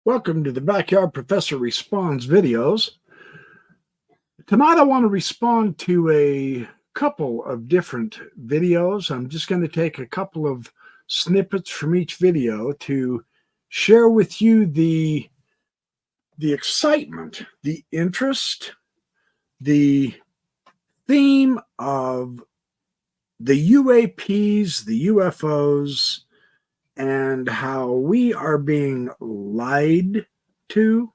Welcome to the Backyard Professor Responds videos. Tonight I want to respond to a couple of different videos. I'm just going to take a couple of snippets from each video to share with you the excitement, the interest, the theme of the UAPs, the UFOs, and how we are being lied to.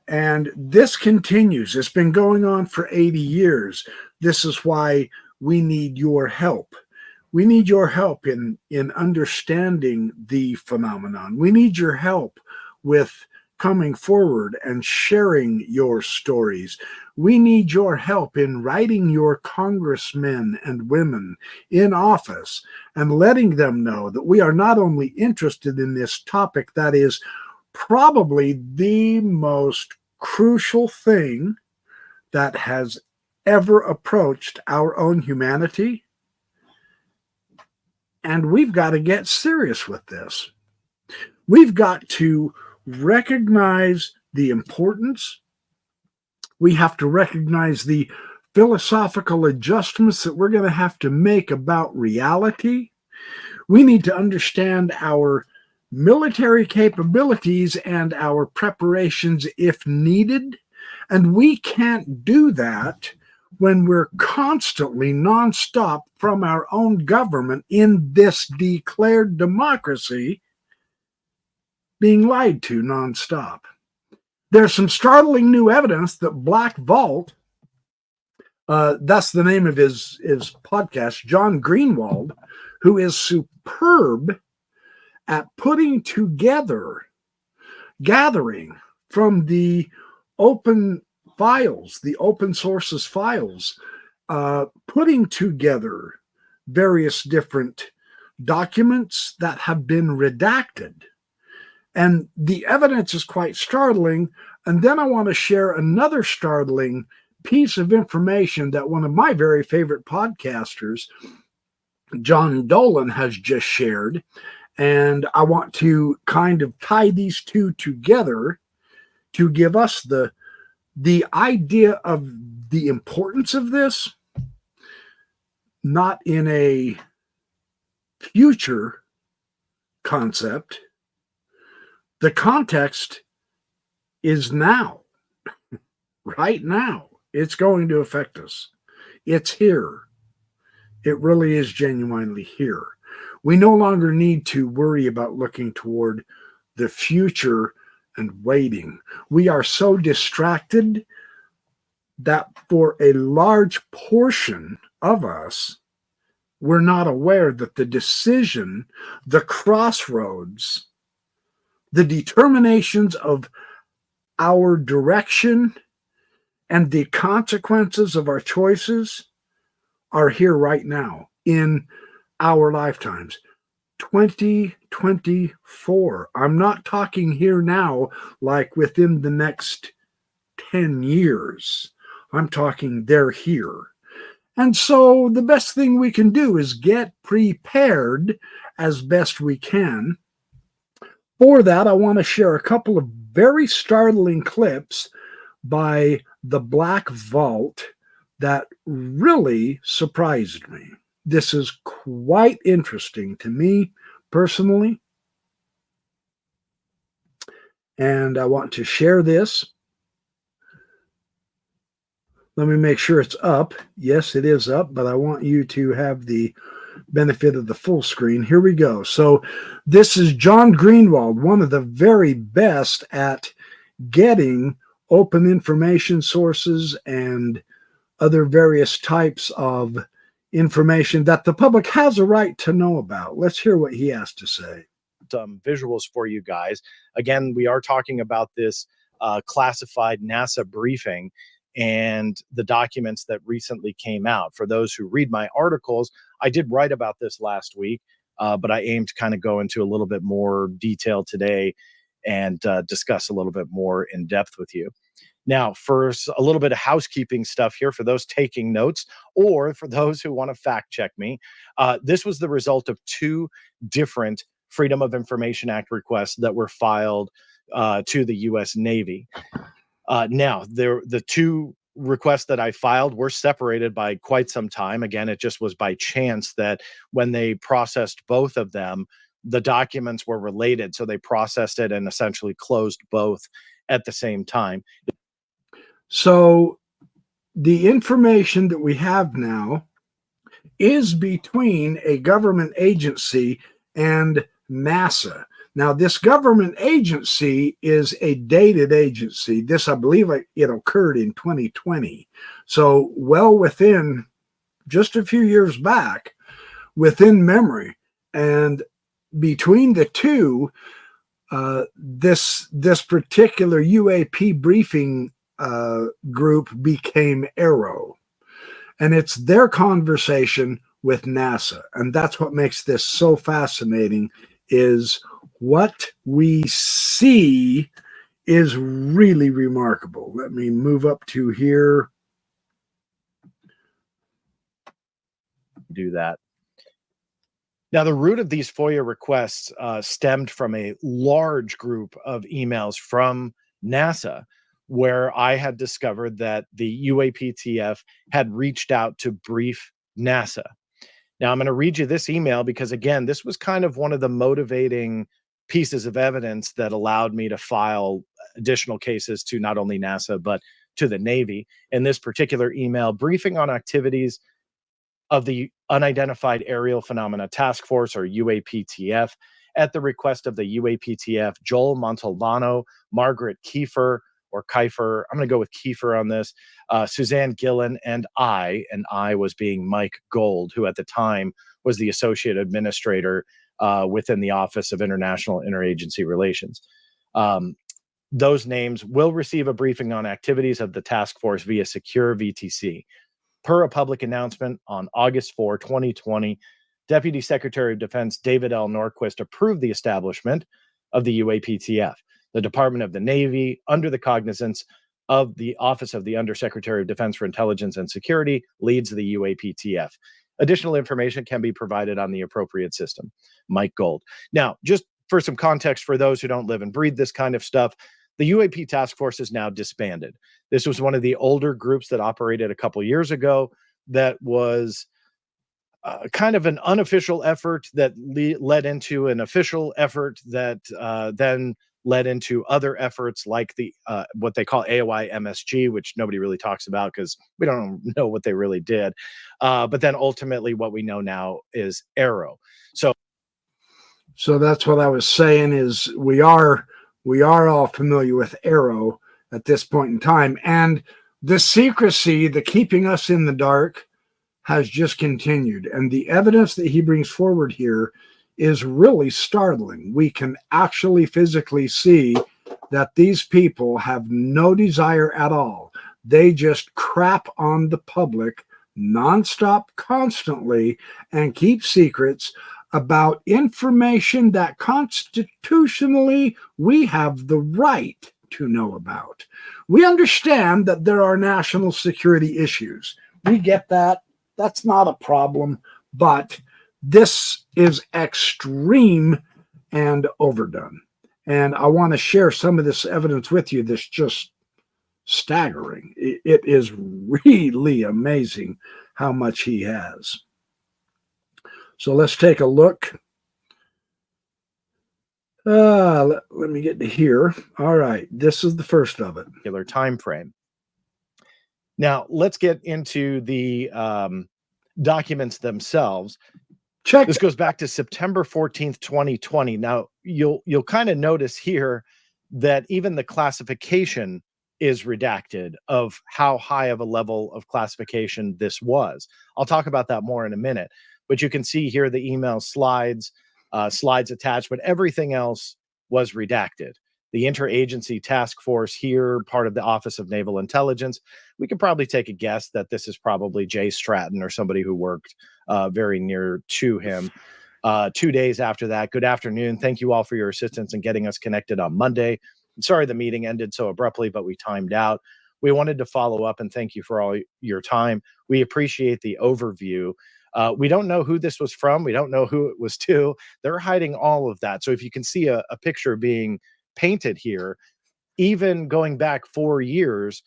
And this continues. It's been going on for 80 years. This is why we need your help. We need your help in understanding the phenomenon. We need your help with coming forward and sharing your stories. We need your help in writing your congressmen and women in office and letting them know that we are not only interested in this topic that is probably the most crucial thing that has ever approached our own humanity, and we've got to get serious with this. We've got to recognize the importance. We have to recognize the philosophical adjustments that we're going to have to make about reality. We need to understand our military capabilities and our preparations if needed. And we can't do that when we're constantly nonstop from our own government in this declared democracy being lied to nonstop. There's some startling new evidence that Black Vault, that's the name of his podcast, John Greenewald, who is superb at putting together, gathering from the open files, the open sources files, putting together various different documents that have been redacted. And the evidence is quite startling. And then I want to share another startling piece of information that one of my very favorite podcasters, John Dolan, has just shared. And I want to kind of tie these two together to give us the idea of the importance of this, not in a future concept. The context is now, right now. It's going to affect us. It's here. It really is genuinely here. We no longer need to worry about looking toward the future and waiting. We are so distracted that for a large portion of us, we're not aware that the decision, the crossroads, the determinations of our direction and the consequences of our choices are here right now in our lifetimes. 2024. I'm not talking here now like within the next 10 years. I'm talking they're here. And so the best thing we can do is get prepared as best we can. For that, I want to share a couple of very startling clips by the Black Vault that really surprised me. This is quite interesting to me personally. And I want to share this. Let me make sure it's up. Yes, it is up, but I want you to have the benefit of the full screen. Here we go. So this is John Greenewald, one of the very best at getting open information sources and other various types of information that the public has a right to know about. Let's hear what he has to say. Visuals for you guys. Again, we are talking about this classified NASA briefing and the documents that recently came out. For those who read my articles, I did write about this last week, but I aim to kind of go into a little bit more detail today and discuss a little bit more in depth with you. Now, first, a little bit of housekeeping stuff here for those taking notes or for those who want to fact check me. This was the result of two different Freedom of Information Act requests that were filed to the U.S. Navy. Now, the two requests that I filed were separated by quite some time. Again, it just was by chance that when they processed both of them, the documents were related. So they processed it and essentially closed both at the same time. So the information that we have now is between a government agency and NASA. Now, this government agency is a dated agency. This, I believe, it occurred in 2020. So well within just a few years back, within memory. And between the two, this particular UAP briefing group became Arrow. And it's their conversation with NASA. And that's what makes this so fascinating, is what we see is really remarkable. Let me move up to here. Do that. Now, the root of these FOIA requests stemmed from a large group of emails from NASA, where I had discovered that the UAPTF had reached out to brief NASA. Now, I'm going to read you this email because, again, this was kind of one of the motivating pieces of evidence that allowed me to file additional cases to not only NASA, but to the Navy. In this particular email, briefing on activities of the Unidentified Aerial Phenomena Task Force, or UAPTF, at the request of the UAPTF, Joel Montalbano, Margaret Kiefer, or Kiefer, I'm going to go with Kiefer on this, Suzanne Gillen, and I was being Mike Gold, who at the time was the Associate Administrator within the Office of International Interagency Relations. Those names will receive a briefing on activities of the task force via secure VTC. Per a public announcement on August 4, 2020, Deputy Secretary of Defense David L. Norquist approved the establishment of the UAPTF. The Department of the Navy, under the cognizance of the Office of the Undersecretary of Defense for Intelligence and Security, leads the UAPTF. Additional information can be provided on the appropriate system. Mike Gold. Now, just for some context for those who don't live and breathe this kind of stuff, the UAP task force is now disbanded. This was one of the older groups that operated a couple years ago that was kind of an unofficial effort that led into an official effort that then led into other efforts like the what they call AOI MSG, which nobody really talks about because we don't know what they really did. But then ultimately what we know now is Arrow. So that's what I was saying, is we are all familiar with Arrow at this point in time. And the secrecy, the keeping us in the dark, has just continued. And the evidence that he brings forward here is really startling. We can actually physically see that these people have no desire at all. They just crap on the public nonstop, constantly, and keep secrets about information that constitutionally we have the right to know about. We understand that there are national security issues. We get that. That's not a problem. But this is extreme and overdone. And I want to share some of this evidence with you that's just staggering. It is really amazing how much he has. So let's take a look. Let me get to here. All right, this is the first of it. Particular time frame. Now let's get into the documents themselves. This goes back to September 14th, 2020. Now you'll kind of notice here that even the classification is redacted of how high of a level of classification this was. I'll talk about that more in a minute. But you can see here the email slides attached, but everything else was redacted. The interagency task force here, part of the Office of Naval Intelligence, we could probably take a guess that this is probably Jay Stratton or somebody who worked very near to him. 2 days after that, good afternoon. Thank you all for your assistance in getting us connected on Monday. I'm sorry the meeting ended so abruptly, but we timed out. We wanted to follow up and thank you for all your time. We appreciate the overview. We don't know who this was from. We don't know who it was to. They're hiding all of that. So if you can see a picture being painted here, even going back 4 years,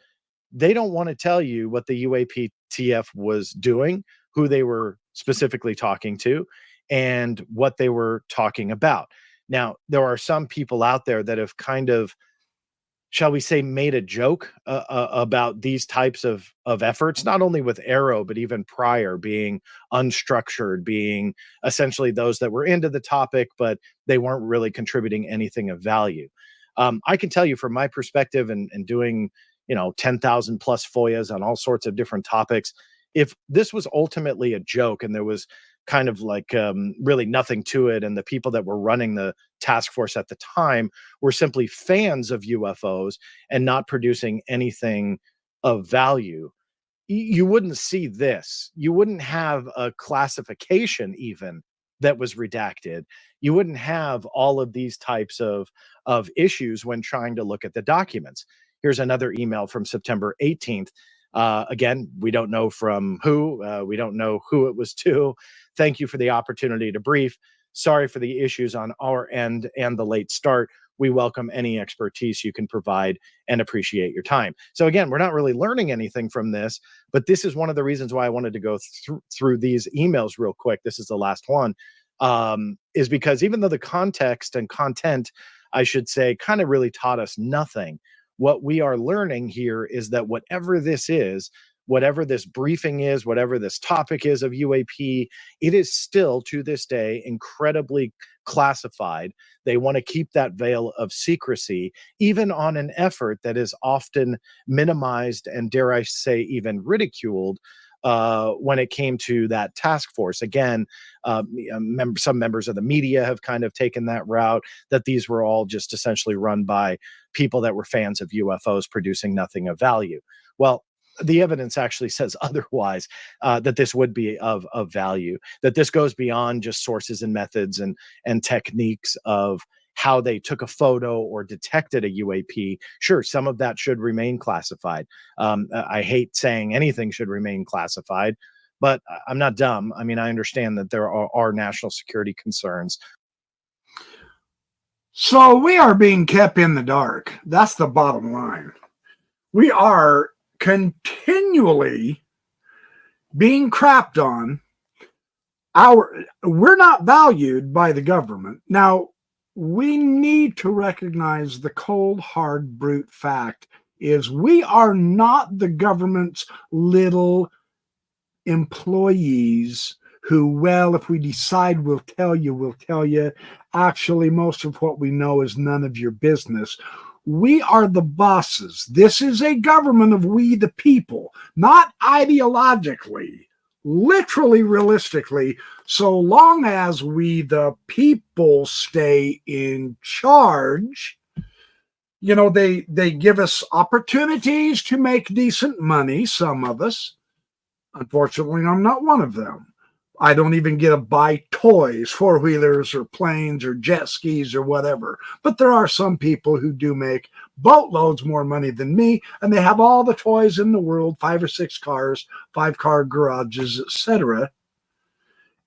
they don't want to tell you what the UAPTF was doing, who they were specifically talking to, and what they were talking about. Now, there are some people out there that have kind of, shall we say, made a joke about these types of efforts, not only with Arrow, but even prior, being unstructured, being essentially those that were into the topic, but they weren't really contributing anything of value. I can tell you from my perspective and doing, 10,000 plus FOIAs on all sorts of different topics, if this was ultimately a joke and there was kind of like really nothing to it, and the people that were running the task force at the time were simply fans of UFOs and not producing anything of value, you wouldn't see this. You wouldn't have a classification even that was redacted. You wouldn't have all of these types of issues when trying to look at the documents. Here's another email from September 18th. Again, we don't know from who. We don't know who it was to. Thank you for the opportunity to brief. Sorry for the issues on our end and the late start. We welcome any expertise you can provide and appreciate your time. So again, we're not really learning anything from this, but this is one of the reasons why I wanted to go through these emails real quick. This is the last one, is because even though the context and content, I should say, kind of really taught us nothing, what we are learning here is that whatever this is, whatever this briefing is, whatever this topic is of UAP, it is still to this day incredibly classified. They want to keep that veil of secrecy, even on an effort that is often minimized and, dare I say, even ridiculed when it came to that task force. Again, some members of the media have kind of taken that route, that these were all just essentially run by people that were fans of UFOs producing nothing of value. Well, the evidence actually says otherwise, that this would be of value, that this goes beyond just sources and methods and techniques of how they took a photo or detected a UAP. Sure, some of that should remain classified. I hate saying anything should remain classified, but I'm not dumb. I mean, I understand that there are national security concerns. So we are being kept in the dark. That's the bottom line. We are continually being crapped on. We're not valued by the government. Now, we need to recognize the cold, hard, brute fact is we are not the government's little employees who, well, if we decide we'll tell you, we'll tell you. Actually, most of what we know is none of your business. We are the bosses. This is a government of we the people, not ideologically, literally, realistically. So long as we the people stay in charge, they give us opportunities to make decent money, some of us. Unfortunately, I'm not one of them. I don't even get to buy toys, four-wheelers or planes or jet skis or whatever. But there are some people who do make boatloads more money than me, and they have all the toys in the world, 5 or 6 cars, 5-car garages, etc.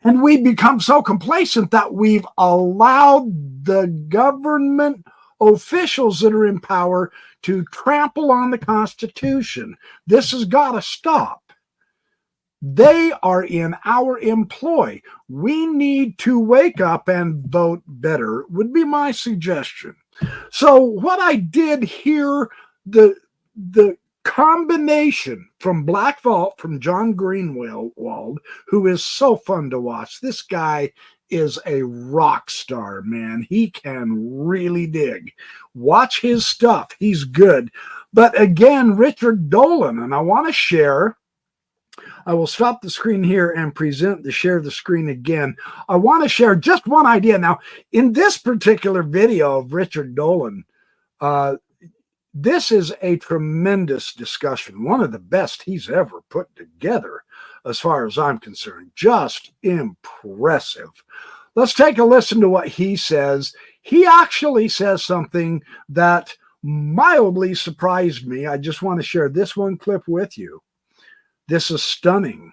And we become so complacent that we've allowed the government officials that are in power to trample on the Constitution. This has got to stop. They are in our employ. We need to wake up and vote better, would be my suggestion. So what I did here, the combination from Black Vault, from John Greenewald, who is so fun to watch. This guy is a rock star, man. He can really dig. Watch his stuff. He's good. But again, Richard Dolan, and I want to share. I will stop the screen here and share the screen again. I want to share just one idea. Now, in this particular video of Richard Dolan, this is a tremendous discussion, one of the best he's ever put together, as far as I'm concerned. Just impressive. Let's take a listen to what he says. He actually says something that mildly surprised me. I just want to share this one clip with you. This is stunning.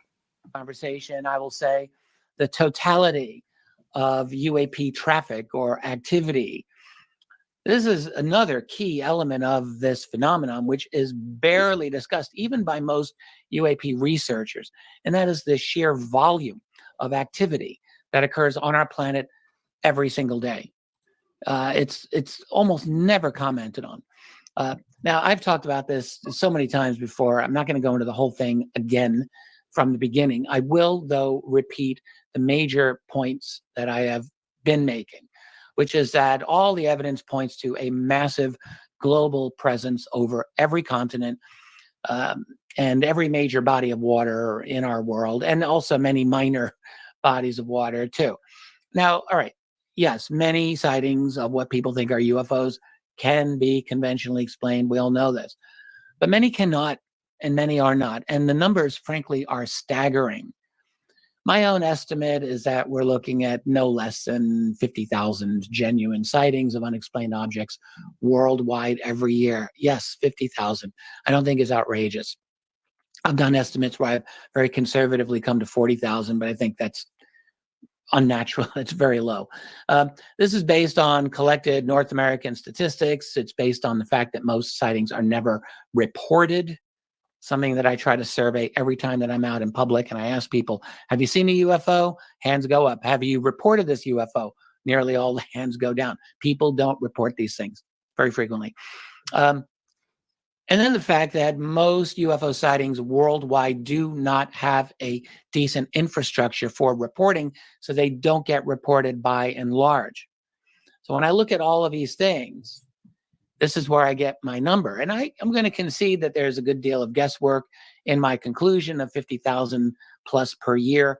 Conversation, I will say the totality of UAP traffic or activity This is another key element of this phenomenon, which is barely discussed even by most UAP researchers, and that is the sheer volume of activity that occurs on our planet every single day. It's almost never commented on. Now, I've talked about this so many times before. I'm not going to go into the whole thing again from the beginning. I will, though, repeat the major points that I have been making, which is that all the evidence points to a massive global presence over every continent, and every major body of water in our world, and also many minor bodies of water, too. Now, all right, yes, many sightings of what people think are UFOs can be conventionally explained. We all know this. But many cannot, and many are not. And the numbers, frankly, are staggering. My own estimate is that we're looking at no less than 50,000 genuine sightings of unexplained objects worldwide every year. Yes, 50,000. I don't think is outrageous. I've done estimates where I've very conservatively come to 40,000, but I think that's unnatural. It's very low. This is based on collected North American statistics. It's based on the fact that most sightings are never reported, something that I try to survey every time that I'm out in public. And I ask people, have you seen a UFO? Hands go up. Have you reported this UFO? Nearly all the hands go down. People don't report these things very frequently. And then the fact that most UFO sightings worldwide do not have a decent infrastructure for reporting, so they don't get reported by and large. So when I look at all of these things, this is where I get my number. And I'm going to concede that there's a good deal of guesswork in my conclusion of 50,000 plus per year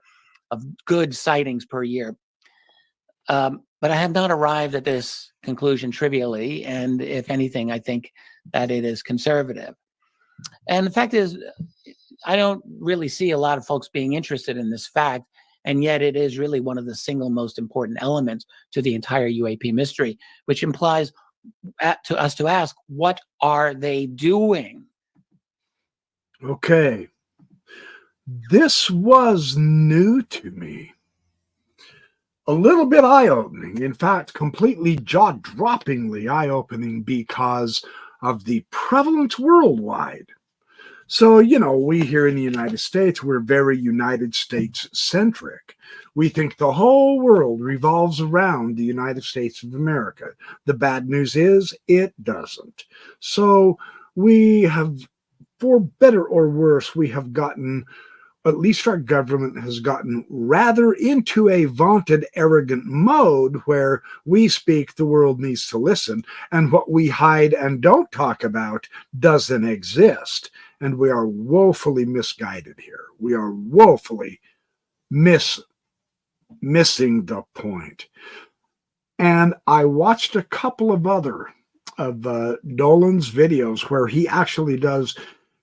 of good sightings per year. But I have not arrived at this conclusion trivially. And if anything, I think that it is conservative. And the fact is, I don't really see a lot of folks being interested in this fact. And yet it is really one of the single most important elements to the entire UAP mystery, which implies to us to ask, what are they doing? Okay. This was new to me. A little bit eye-opening. In fact, completely jaw-droppingly eye-opening because of the prevalence worldwide. So, we here in the United States, we're very United States-centric. We think the whole world revolves around the United States of America. The bad news is it doesn't. So we have, for better or worse, we have gotten, at least our government has gotten rather into a vaunted, arrogant mode where we speak, the world needs to listen, and what we hide and don't talk about doesn't exist. And we are woefully misguided here. We are woefully missing the point. And I watched a couple of other of Dolan's videos where he actually does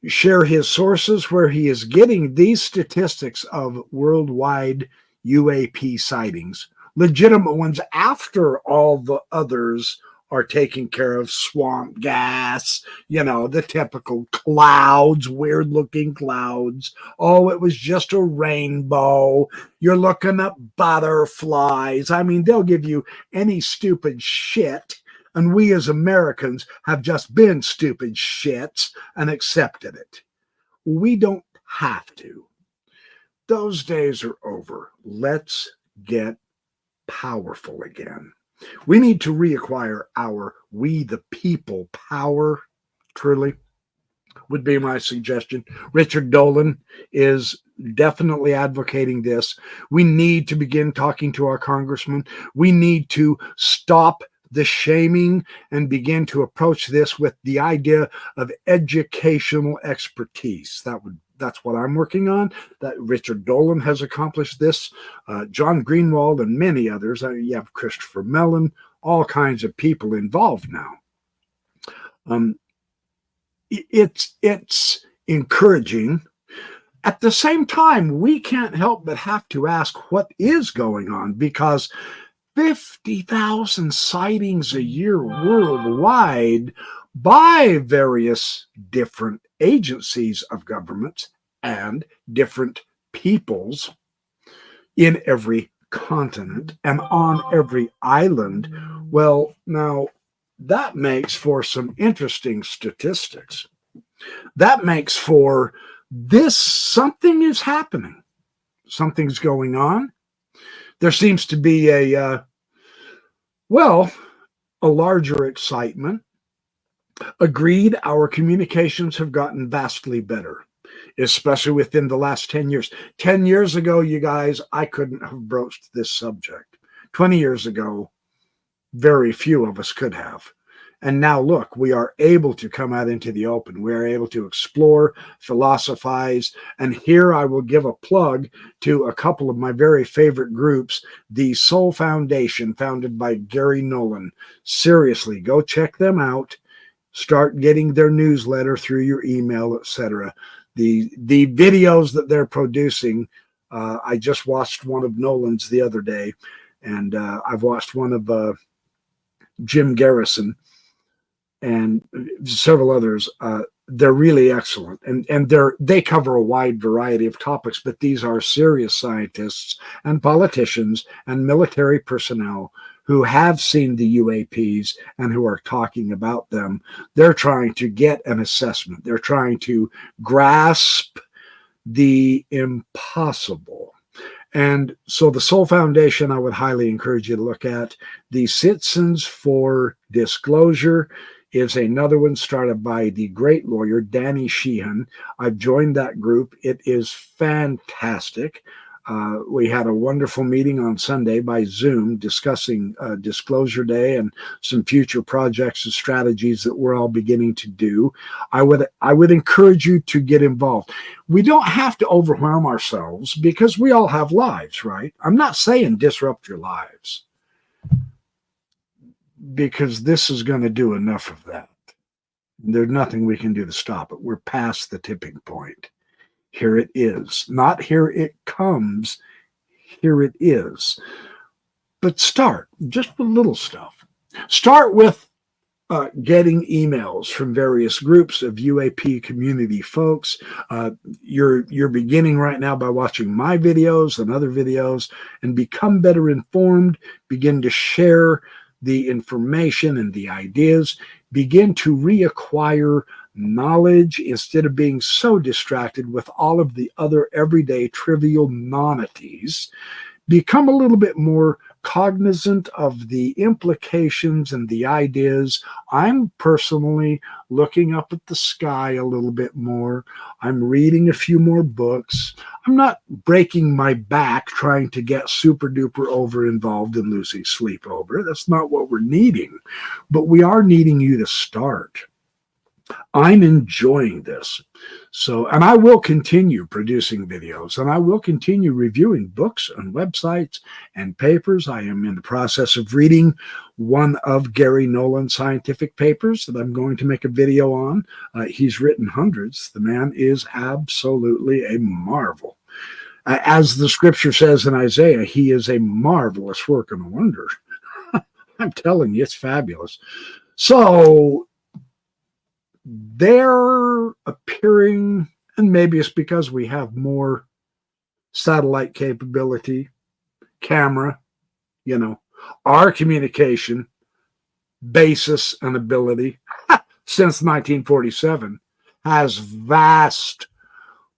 share his sources, where he is getting these statistics of worldwide UAP sightings, legitimate ones, after all the others are taken care of. Swamp gas, the typical clouds, weird looking clouds. Oh, it was just a rainbow. You're looking at butterflies. I mean, they'll give you any stupid shit. And we as Americans have just been stupid shits and accepted it. We don't have to. Those days are over. Let's get powerful again. We need to reacquire our we the people power, truly, would be my suggestion. Richard Dolan is definitely advocating this. We need to begin talking to our congressmen. We need to stop the shaming and begin to approach this with the idea of educational expertise. That's what I'm working on. That Richard Dolan has accomplished this. John Greenewald and many others. You have Christopher Mellon, all kinds of people involved now. It's encouraging. At the same time, we can't help but have to ask what is going on, because 50,000 sightings a year worldwide by various different agencies of government and different peoples in every continent and on every island. Well, now, that makes for some interesting statistics. That makes for this, something is happening. Something's going on. There seems to be a larger excitement. Agreed, our communications have gotten vastly better, especially within the last 10 years. 10 years ago, you guys, I couldn't have broached this subject. 20 years ago, very few of us could have. And now look, we are able to come out into the open. We are able to explore, philosophize. And here I will give a plug to a couple of my very favorite groups, the Soul Foundation, founded by Gary Nolan. Seriously, go check them out. Start getting their newsletter through your email, etc. The videos that they're producing, I just watched one of Nolan's the other day, and I've watched one of Jim Garrison and several others. They're really excellent, and they cover a wide variety of topics, but these are serious scientists and politicians and military personnel who have seen the UAPs and who are talking about them. They're trying to get an assessment. They're trying to grasp the impossible. And so the Soul Foundation, I would highly encourage you to look at. The Citizens for Disclosure is another one started by the great lawyer, Danny Sheehan. I've joined that group. It is fantastic. We had a wonderful meeting on Sunday by Zoom discussing Disclosure Day and some future projects and strategies that we're all beginning to do. I would encourage you to get involved. We don't have to overwhelm ourselves because we all have lives, right? I'm not saying disrupt your lives, because this is going to do enough of that. There's nothing we can do to stop it. We're past the tipping point. Here it is. Not here it comes. Here it is. But start just with little stuff. Start with getting emails from various groups of UAP community folks. You're beginning right now by watching my videos and other videos, and become better informed. Begin to share the information and the ideas. Begin to reacquire knowledge instead of being so distracted with all of the other everyday trivial nonnities. Become a little bit more cognizant of the implications and the ideas. I'm personally looking up at the sky a little bit more. I'm reading a few more books. I'm not breaking my back trying to get super duper over involved and losing sleep over. That's not what we're needing. But we are needing you to start. I'm enjoying this. So, and I will continue producing videos, and I will continue reviewing books and websites and papers. I am in the process of reading one of Gary Nolan's scientific papers that I'm going to make a video on. He's written hundreds. The man is absolutely a marvel. As the scripture says in Isaiah, he is a marvelous work and a wonder. I'm telling you, it's fabulous. So, they're appearing, and maybe it's because we have more satellite capability, camera, our communication basis and ability since 1947 has vastly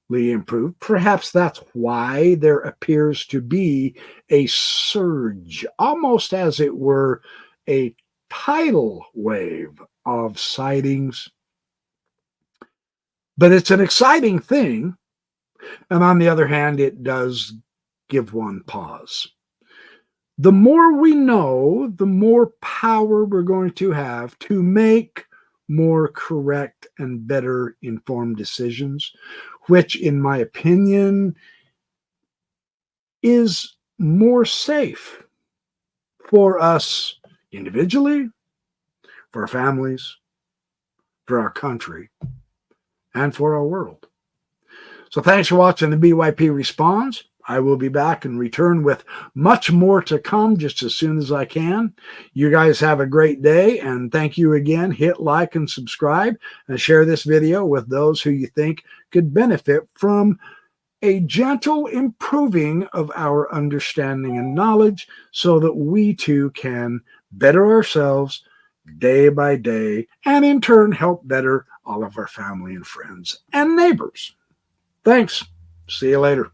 improved. Perhaps that's why there appears to be a surge, almost as it were a tidal wave of sightings. But it's an exciting thing. And on the other hand, it does give one pause. The more we know, the more power we're going to have to make more correct and better informed decisions, which, in my opinion, is more safe for us individually, for our families, for our country, and for our world. So thanks for watching the BYP Responds. I will be back and return with much more to come just as soon as I can. You guys have a great day, and thank you again. Hit like and subscribe, and share this video with those who you think could benefit from a gentle improving of our understanding and knowledge, so that we too can better ourselves, day by day, and in turn help better all of our family and friends and neighbors. Thanks. See you later.